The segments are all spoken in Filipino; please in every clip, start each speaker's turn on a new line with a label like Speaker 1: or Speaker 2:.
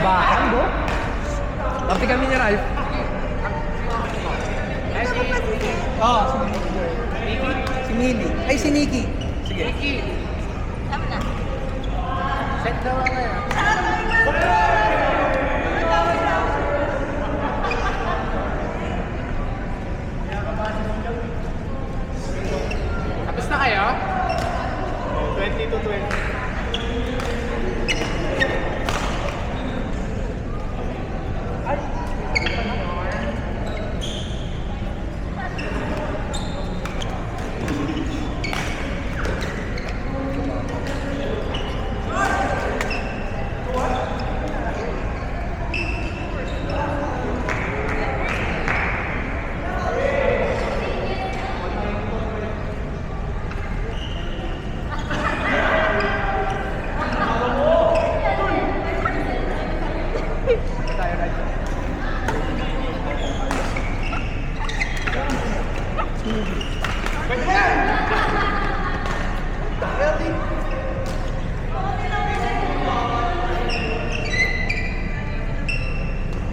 Speaker 1: Labahan, bro.
Speaker 2: Kapi kami ni Ralph.
Speaker 1: Oo, si Mili. Si Mili. Ay, si Nikki. Sige.
Speaker 3: Tama na.
Speaker 2: Set daw ako yan. Tapos na kayo?
Speaker 4: 20 to 20.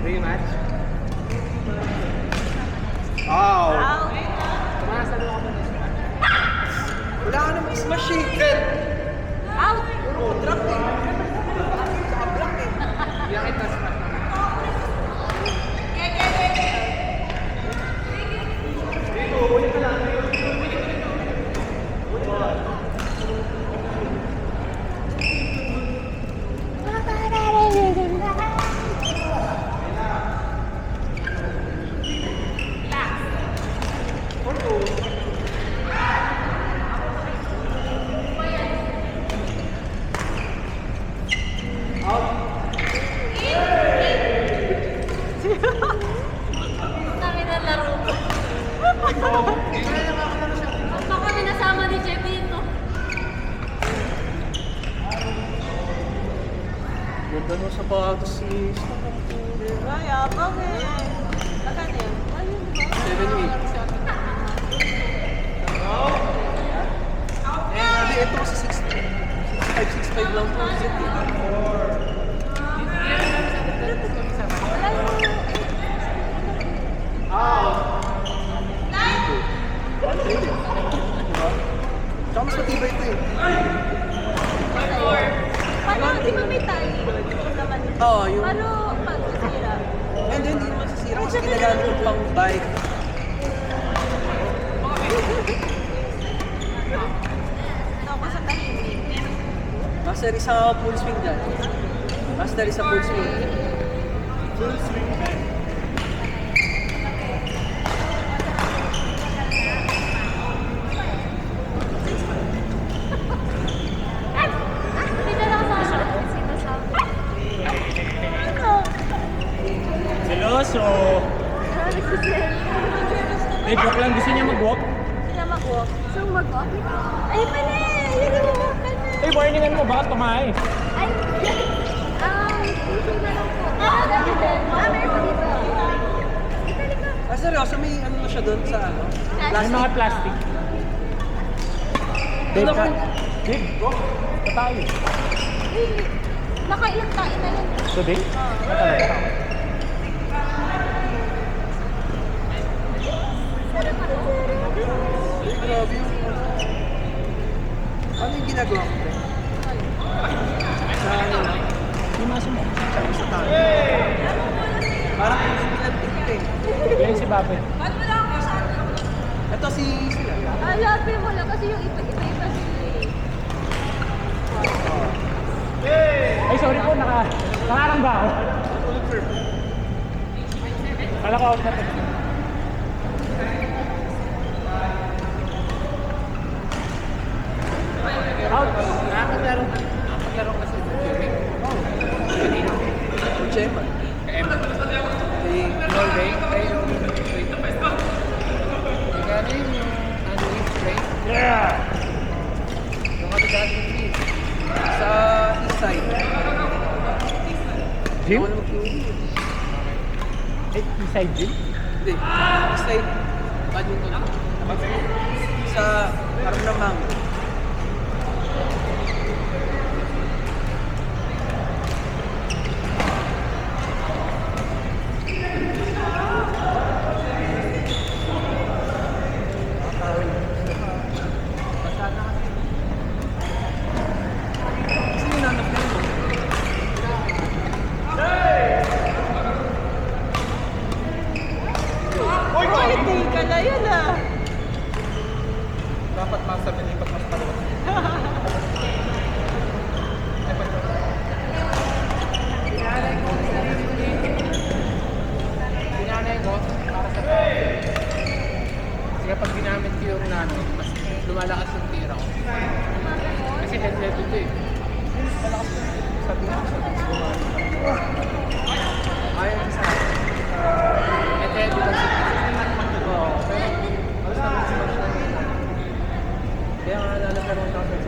Speaker 2: Rematch?
Speaker 1: Wow.
Speaker 2: Tumakas na ako ng smash.
Speaker 1: Wala ka namang smash eh.
Speaker 3: Out!
Speaker 1: Puro drop eh. Saka block eh.
Speaker 2: Yung kita smash naman.
Speaker 3: Kami na laro. Baka kami nasama ni Jeff dito.
Speaker 1: Ganda nung sapatos si...
Speaker 3: Ay, abang eh. Akan yun? Ayun, di ba?
Speaker 1: 7-8. Hindi, ito kasi 6'5", 6'5" lang po. Tsaka mas matibay ito eh.
Speaker 3: Paano, di ba may tali? Naman.
Speaker 1: Oo, yung...
Speaker 3: Paano pag nasira?
Speaker 1: Hindi naman sisira kasi ginagamit ko pang bike.
Speaker 3: Ako sa tahimik.
Speaker 1: Master isa full swing dyan. Master isa full swing.
Speaker 4: Full swing man.
Speaker 3: Dito lang sa sinasabi. Ano?
Speaker 4: Seloso.
Speaker 1: Hey, joke lang. Gusto niya mag-walk?
Speaker 3: Sila mag-walk. So mag-walk? Ay, pala eh! Yun ang mag-walk ka na.
Speaker 1: Hey, warningan mo. Baka tumahay.
Speaker 3: Ay, ito na lang po. Meron po dito. Itali ka.
Speaker 1: Ah, seryoso, may ano na siya doon sa ano?
Speaker 3: Plastic.
Speaker 1: Plastic.
Speaker 4: Dave,
Speaker 1: Ano
Speaker 4: ka-
Speaker 1: kung...
Speaker 4: Dave, go. Patay.
Speaker 3: Really? Nakailang tayo na yun.
Speaker 4: Today?
Speaker 1: Ay, grabe yung... Ano yung ginagawa ko? Sa ano lang?
Speaker 4: Himasin mo.
Speaker 1: Sa tao. Parang hindi nilang tingin eh.
Speaker 4: Yan si Bape.
Speaker 1: Ito si sila.
Speaker 3: Alapin mo lang kasi yung iba-iba sila eh.
Speaker 4: Ay, sorry po. Nakarang ba ako? Kala ko out na to. Out.
Speaker 2: Nakapaglaro kasi sa Jimmy.
Speaker 1: Gemma.
Speaker 2: Ka-Emma.
Speaker 1: Eh,
Speaker 2: Norway. Ay, yung Magkano yun yung ano yung spray?
Speaker 4: Yeah!
Speaker 2: Yung kami dati yung lead.
Speaker 1: sa east side.
Speaker 4: Gym?
Speaker 1: Ako naman kiwi.
Speaker 4: Eh, inside gym?
Speaker 1: Hindi. East side. Badminton. Sa Arnamang. Dapat masa lipat mas palawas.
Speaker 2: Sinanay ko, para sa pera. Kasi kapag ginamit ko yung nano, mas lumalakas yung tira ko. Kasi headset ito eh.
Speaker 1: Sabi nga,
Speaker 2: Ayaw sa headset ito kasi. Oo.
Speaker 1: alas na mas mas na.
Speaker 2: Kaya nga nalala ko 1,000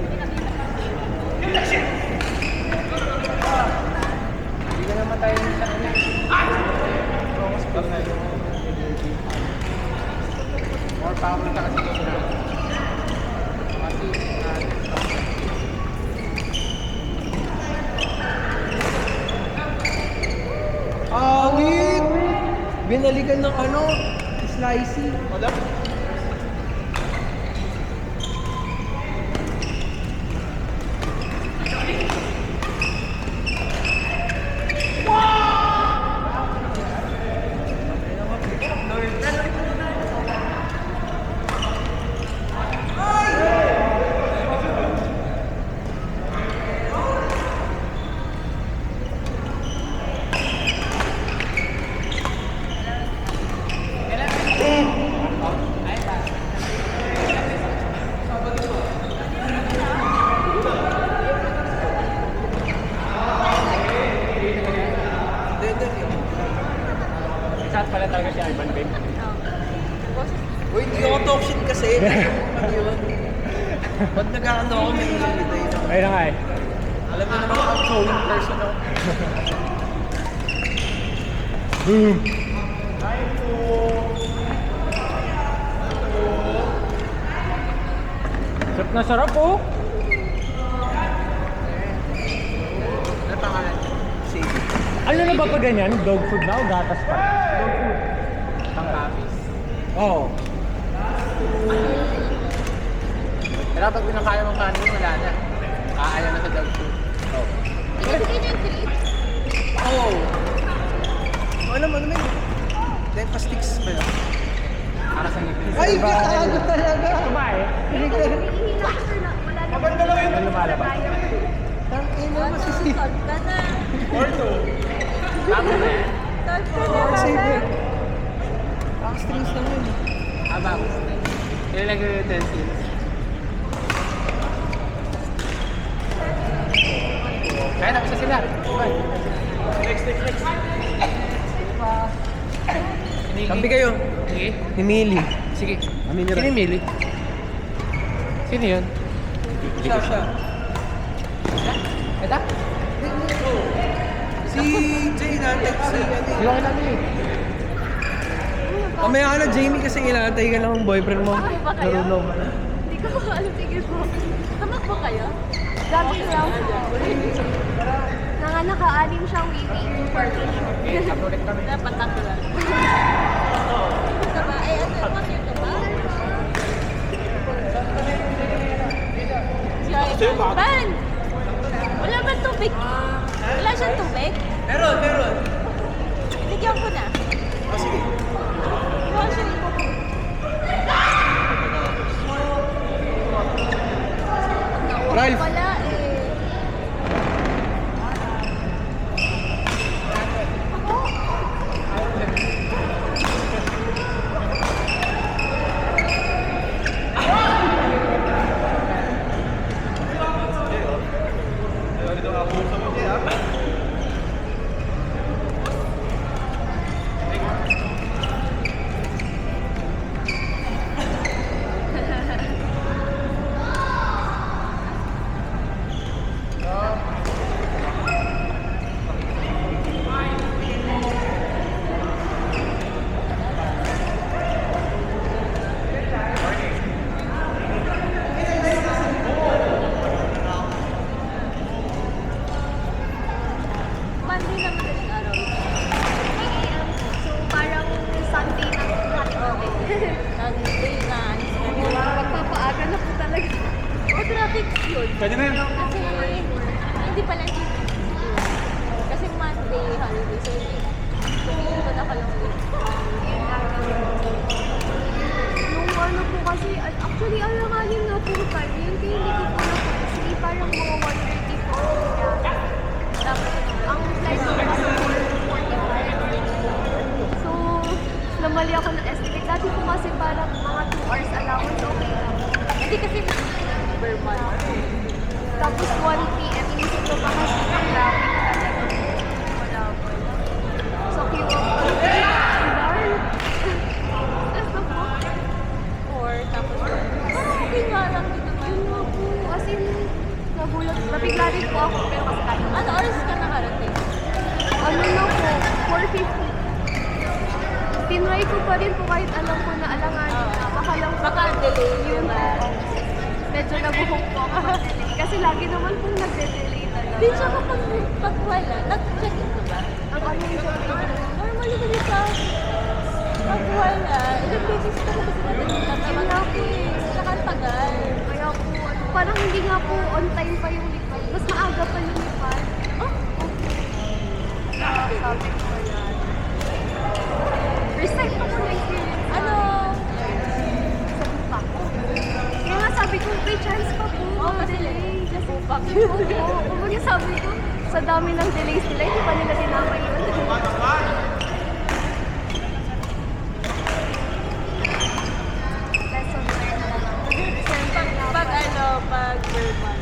Speaker 2: Hindi ka namatay sa ano.
Speaker 1: Oo, mas pala yung
Speaker 2: More power ka kasi ito na. Kasi,
Speaker 1: Angit! Binalikan ng ano? Slicey. Wala.
Speaker 4: Saan pala talaga si Ivan Big?
Speaker 1: Uy, hindi ako talk shit kasi. Ano yun? Ba't nag-ano ako ng holiday na?
Speaker 4: Ayun na nga eh.
Speaker 1: Alam mo naman ang showing person ako.
Speaker 4: Boom! Sarap na sarap oh!
Speaker 2: ano pangalan niya?
Speaker 1: Sige.
Speaker 4: Ano na ba pa ganyan? Dog food na o gatas pa? Dog food.
Speaker 2: Pangkapis.
Speaker 1: Oo.
Speaker 2: Pero kapag pinakaya mong kanin, wala na. Kaayaw na sa dog food.
Speaker 3: Ibigay niyo yung treats.
Speaker 1: Oo. Ano mo naman? Depa sticks ba yun?
Speaker 2: Para sa ngipin.
Speaker 1: Ay, gago talaga!
Speaker 4: Kumain.
Speaker 3: Hihina ko sir na wala na.
Speaker 1: Abang dalawa yun.
Speaker 4: Ano lumalabas?
Speaker 1: Tang ina, masisip.
Speaker 3: Tol ka na.
Speaker 1: Orto.
Speaker 2: Bago na yan.
Speaker 3: Tol ka na.
Speaker 1: Or saver.
Speaker 3: baba.
Speaker 1: Ang strings lang yun.
Speaker 2: Bago na. Ilalagay yung utensils. Kaya na, isa sila. Bye.
Speaker 1: Kampi kayo.
Speaker 2: Sige.
Speaker 1: Ni Mili.
Speaker 2: Sige.
Speaker 1: Amin nyo
Speaker 2: Sino
Speaker 1: rin.
Speaker 2: yung Mili? Sino yun?
Speaker 1: Siya, siya.
Speaker 2: Ito?
Speaker 1: Si Jay natin, si
Speaker 2: Hindi ko kilala eh.
Speaker 1: Mamaya ka na, Jamie, kasi ilatay ka lang ang boyfriend mo.
Speaker 3: Tamak ba kayo?
Speaker 1: Narulo ka na.
Speaker 3: Hindi ko alam. Tigil po. Tamak ba kayo? Jogging lang po. Naka-anim siyang wiwi.
Speaker 2: Okay, uploaded kami.
Speaker 3: Dapat ako lang. Ito ba? Eh, ano yung mga ito ba? Ban! Wala ba tubig? Wala siyang tubig?
Speaker 1: Meron, meron.
Speaker 3: Bigyan ko na.
Speaker 1: Oh, sige.
Speaker 3: Wala siya ito.
Speaker 1: Ralph.
Speaker 3: Wala eh. Monday na madaling araw.
Speaker 5: So, parang Sunday na hot okay.
Speaker 3: Sunday na anis ka na.
Speaker 5: Magpapaaga na po talaga.
Speaker 3: O traffic yun.
Speaker 1: Pwede na yun.
Speaker 3: Kasi hindi pala cheap. Kasi Monday holiday. So hindi ko nakalungkot.
Speaker 5: Nung ano po kasi, actually, alanganin na
Speaker 3: Hindi kasi Vermont.
Speaker 5: Tapos 1 p.m. inisip ko pa kasi ang traffic talaga. Wala. So, queue up ko. Basta po.
Speaker 3: Or tapos, parang hindi nga lang din naman.
Speaker 5: Yun nga po. As in, nagulat. Nabigla rin po ako. Pero kasi tayo.
Speaker 3: Ano oras ka nakarating?
Speaker 5: Ano na po? 4:50. Tinry ko pa rin po kahit alam ko na alanganin na. Baka lang po.
Speaker 3: Baka delay
Speaker 5: Yun
Speaker 3: yun.
Speaker 5: po. Medyo nabuhok po ako mag-delay. Kasi lagi naman pong nagde-delay talaga.
Speaker 3: Di siya pag wala, nag-check-in ka ba?
Speaker 5: Ang ano yung sabi
Speaker 3: Normally kasi sa pag wala, ilang beses ka kasi
Speaker 5: Yun nga po eh.
Speaker 3: Tsaka ang tagal.
Speaker 5: Kaya po, ano, parang hindi nga po on time pa yung lipad. Mas maaga pa yung lipad.
Speaker 3: Oh,
Speaker 5: Sabi ko yan. First time ko po na-experience.
Speaker 3: ano?
Speaker 5: Sabi pa ko. Kaya nga sabi ko, may chance pa po.
Speaker 3: Oh, kasi
Speaker 5: delay. Just
Speaker 3: upak.
Speaker 5: Oo, kumbaga sabi ko, sa dami ng delays nila, hindi pa nila dinamay yun. Lesson learned na lang.
Speaker 3: Pag ano, pag Vermont.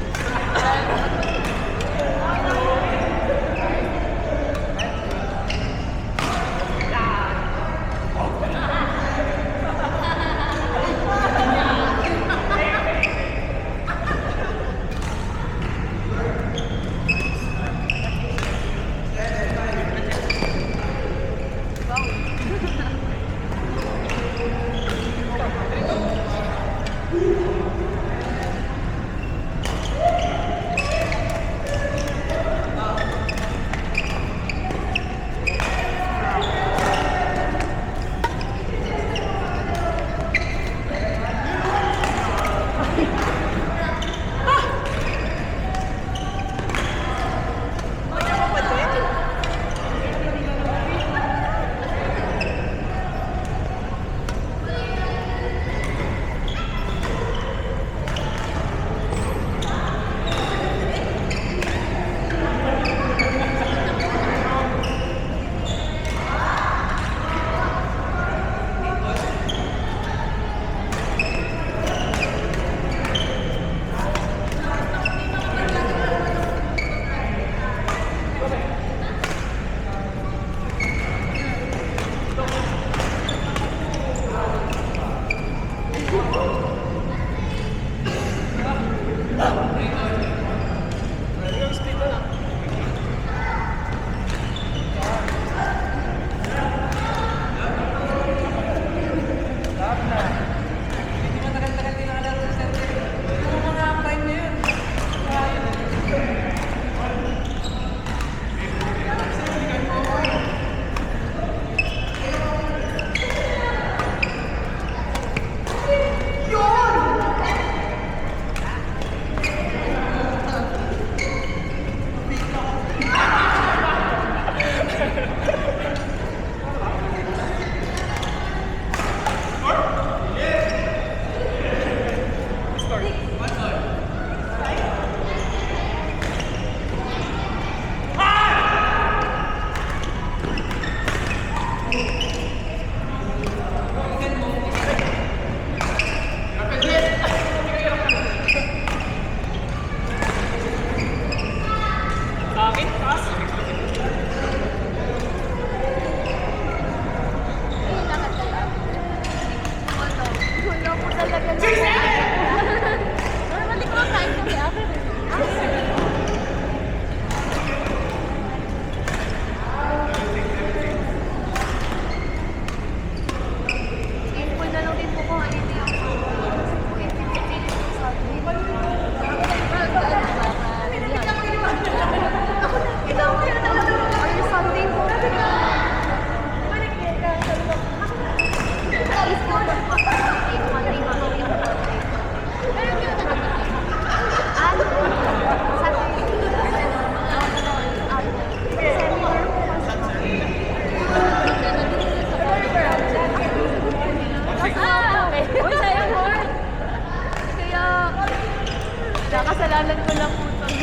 Speaker 5: Nakasalanan ko lang po ito.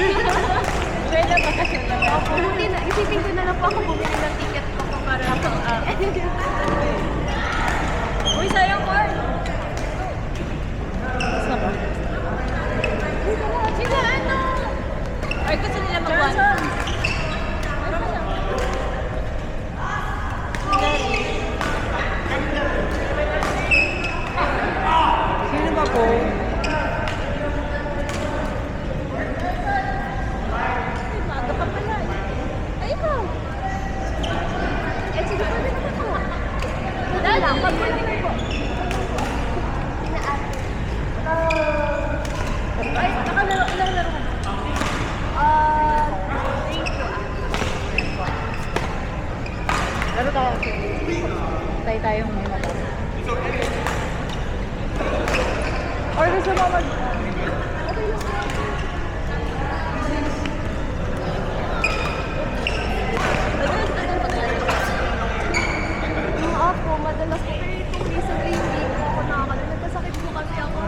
Speaker 3: Pwede ba kasi naman?
Speaker 5: Opo, hindi na. Isipin ko na lang po ako bumili ng ticket ko po para ako.
Speaker 3: Uy, sayang, Mark! Basta ba? Johnson!
Speaker 1: Sino ba po?
Speaker 3: Ay, maaga pa pala eh. Ay, ikaw!
Speaker 5: Eh, sige, pwede naman po.
Speaker 3: Dali.
Speaker 5: Lang, pag-pwede po. Inaate.
Speaker 3: Ay, nakalaro, ilang laro ka?
Speaker 5: 3 po
Speaker 3: Laro tayo. Tayo-tayong may mata. Or gusto mo mag...
Speaker 5: Ako, madalas po. Pero itong recently, hindi po ako nakakala. Nagkasakit po kasi ako.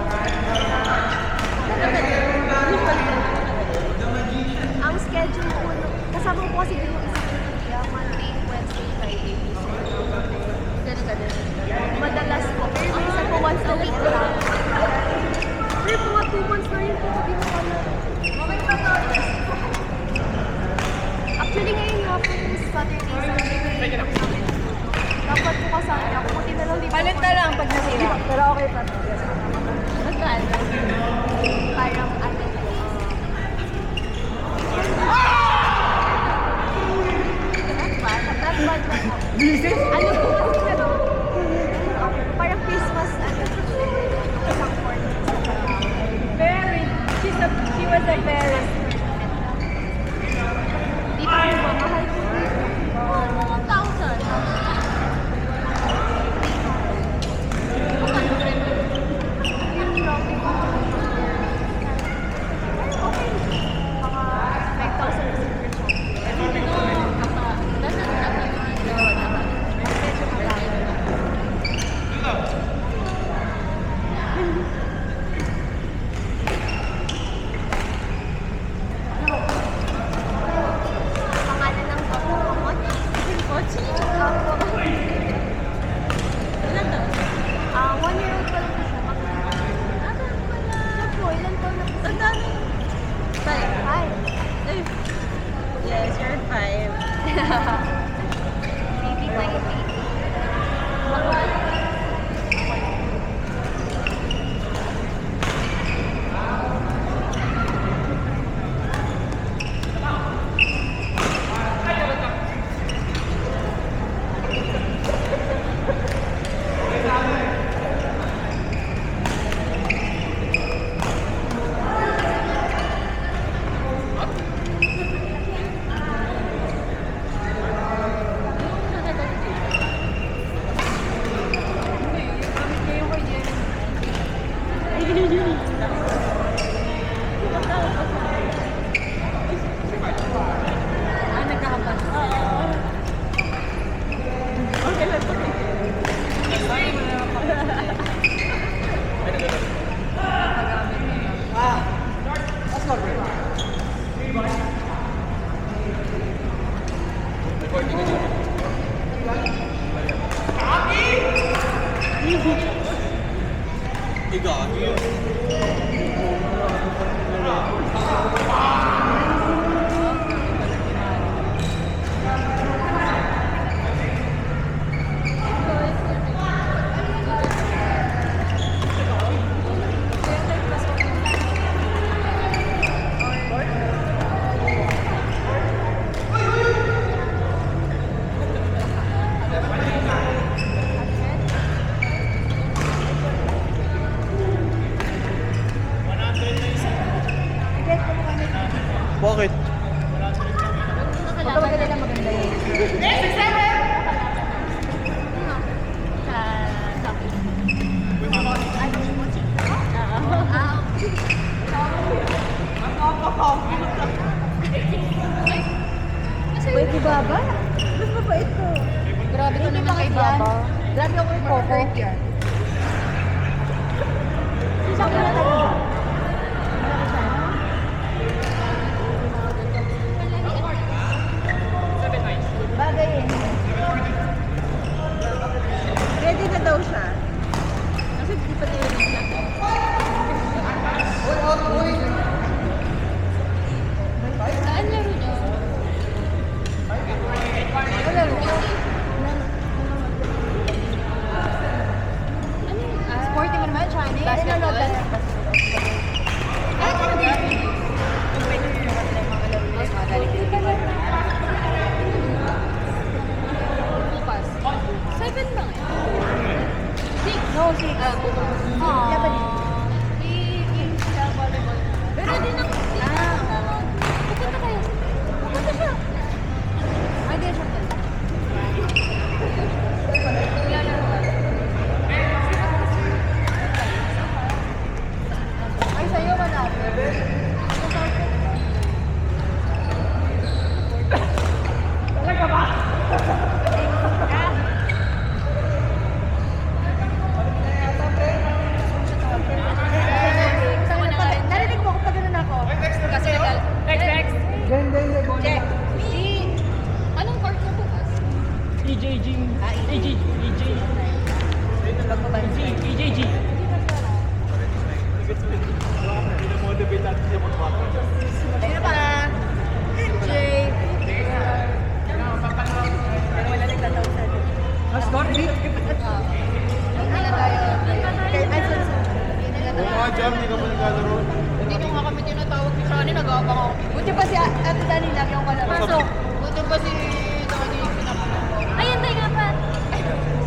Speaker 5: Ang schedule po, kasama ko kasi din yung isang kaya Monday, Wednesday, Friday.
Speaker 3: Ganun ka din.
Speaker 5: Madalas po. Pero minsan po once a week lang. Pero po nga 2 months na rin po ako din nakalaro.
Speaker 3: Okay pa to.
Speaker 5: Actually, ngayon nga po yung Saturday, Sunday. Dapat po kasama ako. Buti na lang dito.
Speaker 3: Palit na lang pag nasira. Pero okay pa to. Magkano?
Speaker 5: Parang ano po. Not bad na po. Ano po kasi pero parang Christmas ano isang corner sa
Speaker 3: Very. She was a very...
Speaker 5: dito po mahal po.
Speaker 3: Oh, 1,000.
Speaker 5: Yung shopping po. Okay. Mga 5,000 kasi per shopping. Medyo marami. Pangalan ng Pokemon?
Speaker 3: Kochi? Ilan to?
Speaker 5: 1 year old pa lang po siya.
Speaker 3: Ano pala?
Speaker 5: Siya po, ilan taon na po?
Speaker 3: Ang dami. Five.
Speaker 5: Hi.
Speaker 3: Ay. Yes, you're 5.
Speaker 5: Maybe 20.
Speaker 3: Ah, nagkakapas. Oo. Okay lang to.
Speaker 1: Let's go, bro. Bakit?
Speaker 3: Magkakalang nila maganda yun. Sa Shopee.
Speaker 5: Pwede baba? Mas mabait ko.
Speaker 3: Grabe ko naman kay Baba.
Speaker 5: Grabe ako yung Coco. Saan ka na talaga? Bagay yun. Ready na daw siya.
Speaker 3: Kasi hindi pa tayo rin siya. Saan laro
Speaker 5: sa'yo, malapit. Talaga ba? Narinig mo kung pag ganun ako.
Speaker 3: Kasi next.
Speaker 5: Check.
Speaker 3: Anong court na bukas?
Speaker 4: EJG. EJG.
Speaker 5: Sino pa? Jay. Wala nagtataw sa atin.
Speaker 1: Mas Gordy.
Speaker 3: Hindi na tayo.
Speaker 5: Ay, sorry.
Speaker 3: Hindi nyo nga kami tinatawag ni Shani, nag-aabang ako.
Speaker 5: Buti pa si Ate Dani lang yung kalabas.
Speaker 3: Pasok. Buti pa si Shani yung pinapunta ko.
Speaker 5: Ay, hindi nga pa.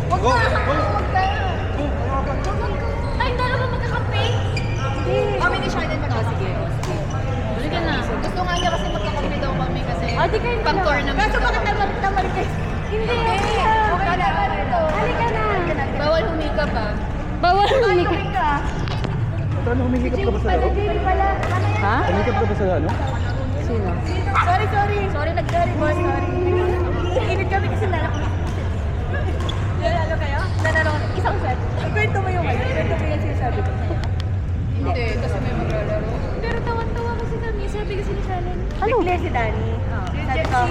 Speaker 5: Huwag ka. Huwag ka.
Speaker 3: Ay, dalawa magkakampi?
Speaker 5: Kami ni Shannon mag sige.
Speaker 3: Sige na. Gusto nga niya kasi magkakampi daw kami kasi
Speaker 5: Di kayo
Speaker 3: pang tournament.
Speaker 5: Kaso bakit tamari kayo? Hindi. Okay na. Halika na.
Speaker 3: Bawal humika pa.
Speaker 5: Bawal humika.
Speaker 4: Paano humihikap ka ba sa laro?
Speaker 5: Pala. Ano yan?
Speaker 3: Ha?
Speaker 4: Humihikap ka ba sa ano?
Speaker 3: Sino?
Speaker 5: Sorry. Sorry, nag-sorry boss. Sorry. Init kami kasi lalaki. Nanalo kayo? Nanalo kami. Isang set. Kwento mo yung ano. Kwento mo yung sinasabi ko.
Speaker 3: Hindi, kasi may maglalaro.
Speaker 5: Pero tawan-tawa kasi kami. Sabi kasi ni Shannon. Ano? Declare si Danny. Sabi ko,